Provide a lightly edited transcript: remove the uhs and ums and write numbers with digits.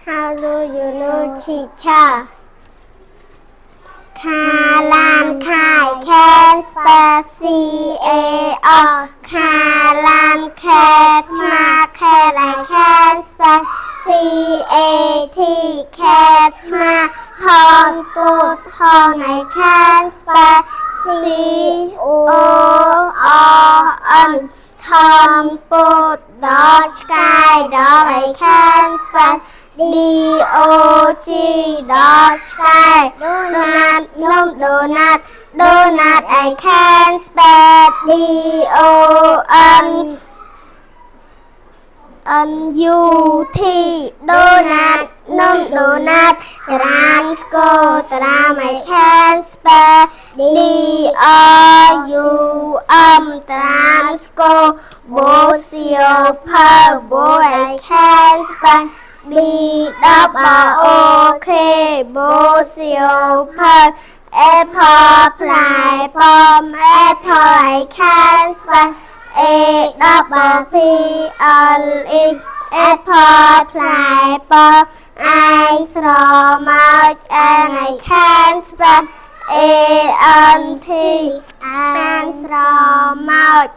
How do you know teacher? Kalan kai can spell C-A-R. Kalan cat ma kalan can spell C-A-T. Cat ma thon put thon I can spell C-O-R-N. Thon put dog sky dog I can spell D-O-G dog sky. Donut no donut donut I can spell D-O-N-U-T donut no donut. Transco tram I can spell D-R-U-M transco. Bosio per bo I can spell B-O-O-K Bosio per. Apple fly bomb apple I can spell A-double-P-L-E apple fly bomb. I straw mouth and I can spell A-N-T and straw mouth.